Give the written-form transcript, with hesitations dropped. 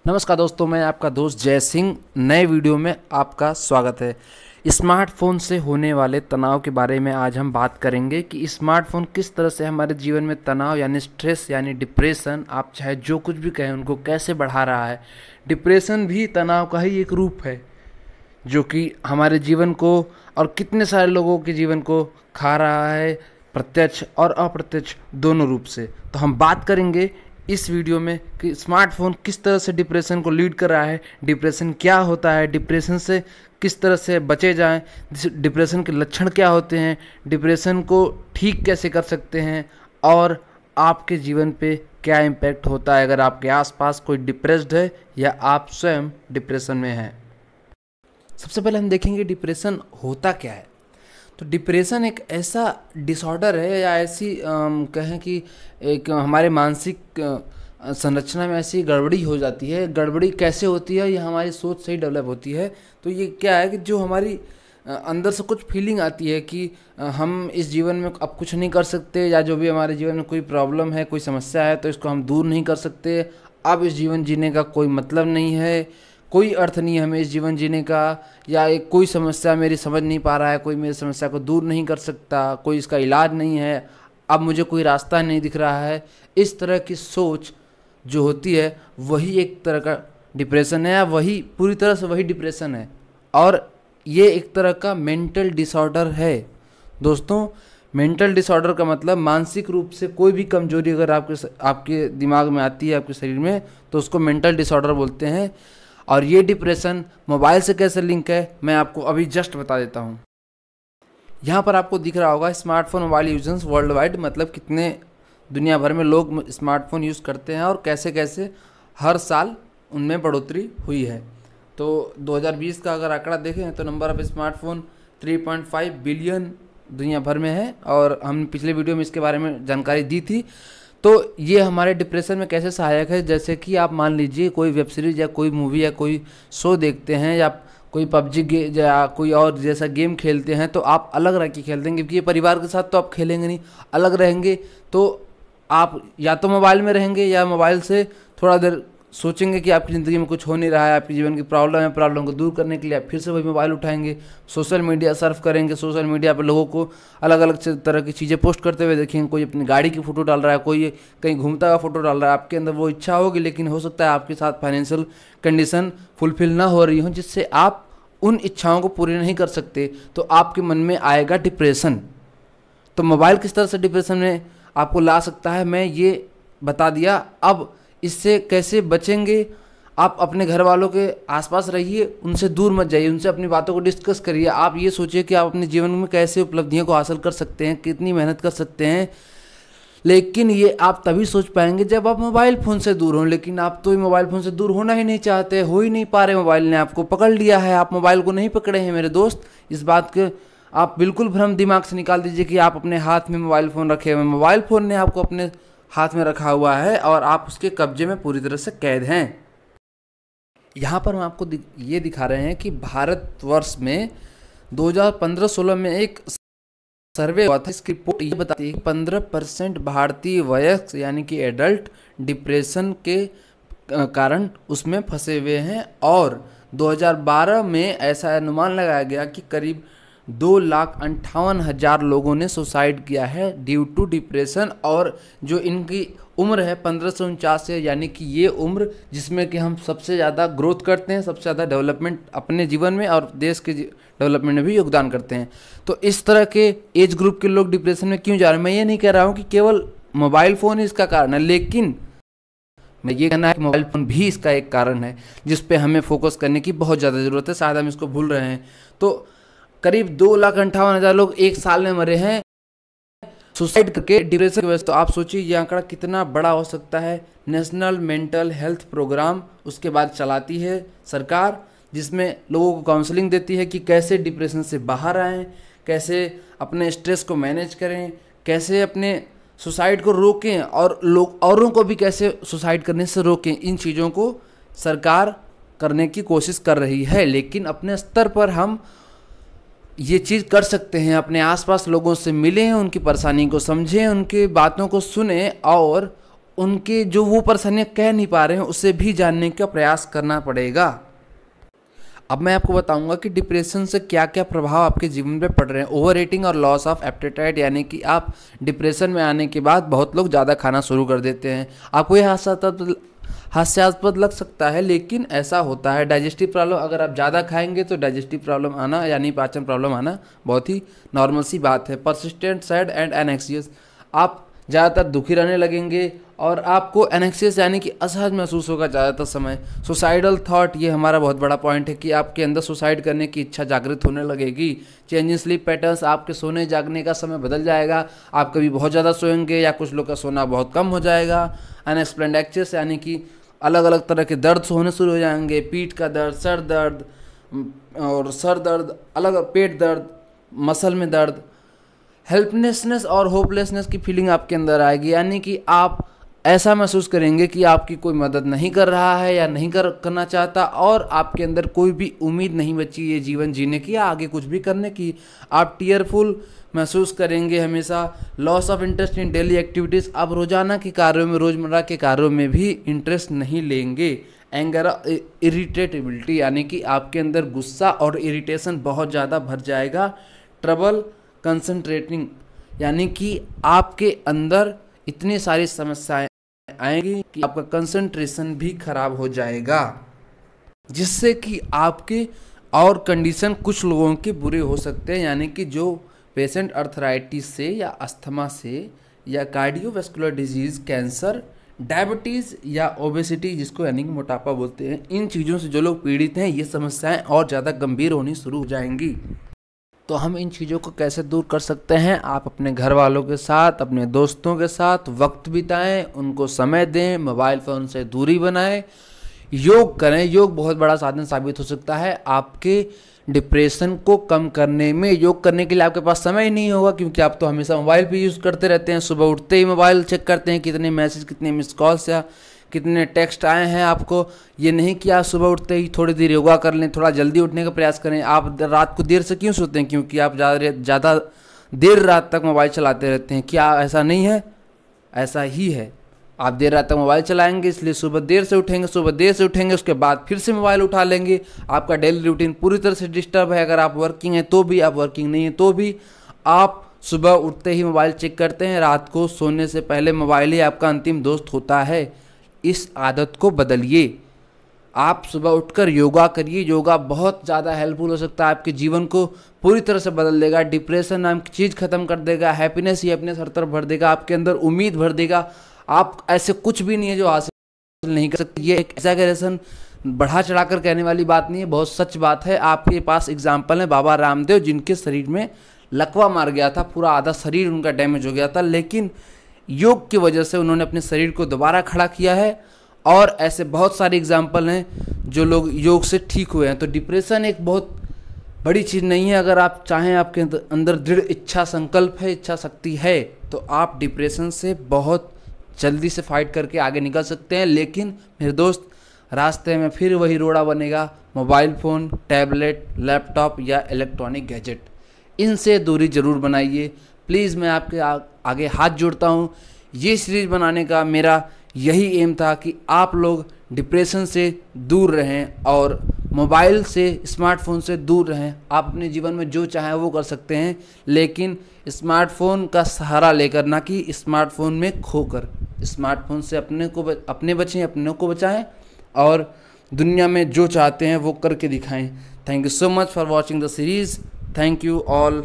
नमस्कार दोस्तों, मैं आपका दोस्त जय सिंह। नए वीडियो में आपका स्वागत है। स्मार्टफोन से होने वाले तनाव के बारे में आज हम बात करेंगे कि स्मार्टफोन किस तरह से हमारे जीवन में तनाव यानी स्ट्रेस यानी डिप्रेशन, आप चाहे जो कुछ भी कहें, उनको कैसे बढ़ा रहा है। डिप्रेशन भी तनाव का ही एक रूप है जो कि हमारे जीवन को और कितने सारे लोगों के जीवन को खा रहा है, प्रत्यक्ष और अप्रत्यक्ष दोनों रूप से। तो हम बात करेंगे इस वीडियो में कि स्मार्टफोन किस तरह से डिप्रेशन को लीड कर रहा है, डिप्रेशन क्या होता है, डिप्रेशन से किस तरह से बचे जाएं, डिप्रेशन के लक्षण क्या होते हैं, डिप्रेशन को ठीक कैसे कर सकते हैं और आपके जीवन पे क्या इम्पैक्ट होता है अगर आपके आसपास कोई डिप्रेस्ड है या आप स्वयं डिप्रेशन में हैं। सबसे पहले हम देखेंगे डिप्रेशन होता क्या है। तो डिप्रेशन एक ऐसा डिसऑर्डर है या ऐसी कहें कि एक हमारे मानसिक संरचना में ऐसी गड़बड़ी हो जाती है। गड़बड़ी कैसे होती है? ये हमारी सोच से ही डेवलप होती है। तो ये क्या है कि जो हमारी अंदर से कुछ फीलिंग आती है कि हम इस जीवन में अब कुछ नहीं कर सकते, या जो भी हमारे जीवन में कोई प्रॉब्लम है, कोई समस्या है, तो इसको हम दूर नहीं कर सकते। अब इस जीवन जीने का कोई मतलब नहीं है, कोई अर्थ नहीं है हमें इस जीवन जीने का, या एक कोई समस्या मेरी समझ नहीं पा रहा है, कोई मेरी समस्या को दूर नहीं कर सकता, कोई इसका इलाज नहीं है, अब मुझे कोई रास्ता नहीं दिख रहा है। इस तरह की सोच जो होती है वही एक तरह का डिप्रेशन है, या वही पूरी तरह से वही डिप्रेशन है। और ये एक तरह का मेंटल डिसऑर्डर है। दोस्तों, मेंटल डिसऑर्डर का मतलब मानसिक रूप से कोई भी कमजोरी अगर आपके दिमाग में आती है, आपके शरीर में, तो उसको मेंटल डिसऑर्डर बोलते हैं। और ये डिप्रेशन मोबाइल से कैसे लिंक है मैं आपको अभी जस्ट बता देता हूँ। यहाँ पर आपको दिख रहा होगा smartphone mobile users world wide, मतलब कितने दुनिया भर में लोग स्मार्टफोन यूज़ करते हैं और कैसे कैसे हर साल उनमें बढ़ोतरी हुई है। तो 2020 का अगर आंकड़ा देखें तो नंबर ऑफ स्मार्टफोन 3.5 बिलियन दुनिया भर में है, और हम पिछले वीडियो में इसके बारे में जानकारी दी थी। तो ये हमारे डिप्रेशन में कैसे सहायक है, जैसे कि आप मान लीजिए कोई वेब सीरीज़ या कोई मूवी या कोई शो देखते हैं, या कोई पबजी या कोई और जैसा गेम खेलते हैं, तो आप अलग रह के खेलते हैं, क्योंकि ये परिवार के साथ तो आप खेलेंगे नहीं, अलग रहेंगे। तो आप या तो मोबाइल में रहेंगे या मोबाइल से थोड़ा देर सोचेंगे कि आपकी ज़िंदगी में कुछ हो नहीं रहा है, आपके जीवन की प्रॉब्लम है, प्रॉब्लम को दूर करने के लिए आप फिर से वही मोबाइल उठाएंगे, सोशल मीडिया सर्फ करेंगे। सोशल मीडिया पर लोगों को अलग अलग तरह की चीज़ें पोस्ट करते हुए देखेंगे। कोई अपनी गाड़ी की फ़ोटो डाल रहा है, कोई कहीं घूमता हुआ फोटो डाल रहा है। आपके अंदर वो इच्छा होगी, लेकिन हो सकता है आपके साथ फाइनेंशियल कंडीशन फुलफिल ना हो रही हो, जिससे आप उन इच्छाओं को पूरी नहीं कर सकते। तो आपके मन में आएगा डिप्रेशन। तो मोबाइल किस तरह से डिप्रेशन में आपको ला सकता है, मैं ये बता दिया। अब इससे कैसे बचेंगे? आप अपने घर वालों के आसपास रहिए, उनसे दूर मत जाइए, उनसे अपनी बातों को डिस्कस करिए। आप ये सोचिए कि आप अपने जीवन में कैसे उपलब्धियों को हासिल कर सकते हैं, कितनी मेहनत कर सकते हैं। लेकिन ये आप तभी सोच पाएंगे जब आप मोबाइल फ़ोन से दूर हों। लेकिन आप तो मोबाइल फ़ोन से दूर होना ही नहीं चाहते, हो ही नहीं पा रहे। मोबाइल ने आपको पकड़ लिया है, आप मोबाइल को नहीं पकड़े हैं मेरे दोस्त। इस बात के आप बिल्कुल भ्रम दिमाग से निकाल दीजिए कि आप अपने हाथ में मोबाइल फ़ोन रखे हुए हैं। मोबाइल फ़ोन ने आपको अपने हाथ में रखा हुआ है और आप उसके कब्जे में पूरी तरह से कैद हैं। यहाँ पर हम आपको ये दिखा रहे हैं कि भारतवर्ष में 2015-16 में एक सर्वे हुआ था। इसकी रिपोर्ट ये बताती है कि 15% भारतीय वयस्क यानी कि एडल्ट डिप्रेशन के कारण उसमें फंसे हुए हैं, और 2012 में ऐसा अनुमान लगाया गया कि करीब 2,58,000 लोगों ने सुसाइड किया है ड्यू टू डिप्रेशन। और जो इनकी उम्र है 15 से 49 से, यानी कि ये उम्र जिसमें कि हम सबसे ज़्यादा ग्रोथ करते हैं, सबसे ज़्यादा डेवलपमेंट अपने जीवन में और देश के डेवलपमेंट में भी योगदान करते हैं। तो इस तरह के एज ग्रुप के लोग डिप्रेशन में क्यों जा रहे हैं? मैं ये नहीं कह रहा हूँ कि केवल मोबाइल फ़ोन ही इसका कारण है, लेकिन मैं ये कहना है कि मोबाइल फ़ोन भी इसका एक कारण है जिस पे हमें फोकस करने की बहुत ज़्यादा ज़रूरत है। शायद हम इसको भूल रहे हैं। तो करीब 2,58,000 लोग एक साल में मरे हैं सुसाइड करके, डिप्रेशन की वजह से। तो आप सोचिए ये आंकड़ा कितना बड़ा हो सकता है। नेशनल मेंटल हेल्थ प्रोग्राम उसके बाद चलाती है सरकार, जिसमें लोगों को काउंसलिंग देती है कि कैसे डिप्रेशन से बाहर आएँ, कैसे अपने स्ट्रेस को मैनेज करें, कैसे अपने सुसाइड को रोकें, और लोग औरों को भी कैसे सुसाइड करने से रोकें। इन चीज़ों को सरकार करने की कोशिश कर रही है। लेकिन अपने स्तर पर हम ये चीज़ कर सकते हैं, अपने आसपास लोगों से मिलें, उनकी परेशानी को समझें, उनकी बातों को सुनें और उनके जो वो परेशानियाँ कह नहीं पा रहे हैं उसे भी जानने का प्रयास करना पड़ेगा। अब मैं आपको बताऊंगा कि डिप्रेशन से क्या क्या प्रभाव आपके जीवन पे पड़ रहे हैं। ओवर ईटिंग और लॉस ऑफ एपेटाइट, यानी कि आप डिप्रेशन में आने के बाद बहुत लोग ज़्यादा खाना शुरू कर देते हैं। आपको ये हास्यास्पद लग सकता है, लेकिन ऐसा होता है। डाइजेस्टिव प्रॉब्लम, अगर आप ज़्यादा खाएंगे तो डाइजेस्टिव प्रॉब्लम आना यानी पाचन प्रॉब्लम आना बहुत ही नॉर्मल सी बात है। परसिस्टेंट सैड एंड एनेक्सियस, आप ज़्यादातर दुखी रहने लगेंगे और आपको एनेक्सियस यानी कि असहज महसूस होगा ज़्यादातर समय। सुसाइडल थॉट, ये हमारा बहुत बड़ा पॉइंट है कि आपके अंदर सुसाइड करने की इच्छा जागृत होने लगेगी। चेंज इन स्लीप पैटर्न्स, आपके सोने जागने का समय बदल जाएगा। आप कभी बहुत ज़्यादा सोएंगे या कुछ लोग का सोना बहुत कम हो जाएगा। अनएक्सप्लेन्ड एक्सेस, यानी कि अलग अलग तरह के दर्द होने शुरू हो जाएंगे। पीठ का दर्द, सर दर्द, अलग पेट दर्द, मसल में दर्द। हेल्पलेसनेस और होपलेसनेस की फीलिंग आपके अंदर आएगी, यानी कि आप ऐसा महसूस करेंगे कि आपकी कोई मदद नहीं कर रहा है या नहीं करना चाहता और आपके अंदर कोई भी उम्मीद नहीं बची ये जीवन जीने की या आगे कुछ भी करने की। आप टीयरफुल महसूस करेंगे हमेशा। Loss of interest in daily activities, आप रोजाना के कार्यों में, रोज़मर्रा के कार्यों में भी इंटरेस्ट नहीं लेंगे। एंगर, इरिटेबिलिटी, यानी कि आपके अंदर गुस्सा और इरिटेशन बहुत ज़्यादा भर जाएगा। ट्रबल कंसंट्रेटिंग, यानी कि आपके अंदर इतनी सारी समस्याएं आएंगी कि आपका कंसंट्रेशन भी खराब हो जाएगा, जिससे कि आपके और कंडीशन कुछ लोगों के बुरे हो सकते हैं, यानी कि जो पेशेंट अर्थराइटिस से या अस्थमा से या कार्डियोवैस्कुलर डिजीज़, कैंसर, डायबिटीज़ या ओबेसिटी जिसको यानी कि मोटापा बोलते हैं, इन चीज़ों से जो लोग पीड़ित हैं ये समस्याएं और ज़्यादा गंभीर होनी शुरू हो जाएंगी। तो हम इन चीज़ों को कैसे दूर कर सकते हैं? आप अपने घर वालों के साथ, अपने दोस्तों के साथ वक्त बिताएं, उनको समय दें, मोबाइल फ़ोन से दूरी बनाएं, योग करें। योग बहुत बड़ा साधन साबित हो सकता है आपके डिप्रेशन को कम करने में। योग करने के लिए आपके पास समय ही नहीं होगा क्योंकि आप तो हमेशा मोबाइल पे यूज़ करते रहते हैं। सुबह उठते ही मोबाइल चेक करते हैं कितने मैसेज, कितने मिस कॉल्स या कितने टेक्स्ट आए हैं आपको। ये नहीं कि आप सुबह उठते ही थोड़ी देर योगा कर लें, थोड़ा जल्दी उठने का प्रयास करें। आप रात को देर से क्यों सोते हैं? क्योंकि आप ज़्यादा देर रात तक मोबाइल चलाते रहते हैं। क्या ऐसा नहीं है? ऐसा ही है। आप देर रात तक मोबाइल चलाएंगे इसलिए सुबह देर से उठेंगे, उसके बाद फिर से मोबाइल उठा लेंगे। आपका डेली रूटीन पूरी तरह से डिस्टर्ब है। अगर आप वर्किंग हैं तो भी, आप वर्किंग नहीं है तो भी, आप सुबह उठते ही मोबाइल चेक करते हैं, रात को सोने से पहले मोबाइल ही आपका अंतिम दोस्त होता है। इस आदत को बदलिए। आप सुबह उठकर योगा करिए। योगा बहुत ज़्यादा हेल्पफुल हो सकता है, आपके जीवन को पूरी तरह से बदल देगा। डिप्रेशन नाम की चीज़ खत्म कर देगा। हैप्पीनेस ही हैप्पीनेस हर तरफ भर देगा, आपके अंदर उम्मीद भर देगा। आप ऐसे कुछ भी नहीं है जो हासिल नहीं कर सकते। ये एक एग्जैगरेशन, बढ़ा चढ़ाकर कहने वाली बात नहीं है, बहुत सच बात है। आपके पास एग्जाम्पल है बाबा रामदेव, जिनके शरीर में लकवा मार गया था, पूरा आधा शरीर उनका डैमेज हो गया था, लेकिन योग की वजह से उन्होंने अपने शरीर को दोबारा खड़ा किया है। और ऐसे बहुत सारे एग्जाम्पल हैं जो लोग योग से ठीक हुए हैं। तो डिप्रेशन एक बहुत बड़ी चीज़ नहीं है। अगर आप चाहें, आपके अंदर दृढ़ इच्छा संकल्प है, इच्छा शक्ति है, तो आप डिप्रेशन से बहुत जल्दी से फाइट करके आगे निकल सकते हैं। लेकिन मेरे दोस्त, रास्ते में फिर वही रोड़ा बनेगा। मोबाइल फ़ोन, टैबलेट, लैपटॉप या इलेक्ट्रॉनिक गैजेट, इनसे दूरी ज़रूर बनाइए प्लीज़। मैं आपके आगे हाथ जोड़ता हूँ। ये सीरीज़ बनाने का मेरा यही एम था कि आप लोग डिप्रेशन से दूर रहें और मोबाइल से, स्मार्टफोन से दूर रहें। आप अपने जीवन में जो चाहें वो कर सकते हैं, लेकिन स्मार्टफोन का सहारा लेकर, ना कि स्मार्टफोन में खोकर। स्मार्टफोन से अपने बचें, अपनों को बचाएं और दुनिया में जो चाहते हैं वो करके दिखाएं। Thank you so much for watching the series. Thank you all.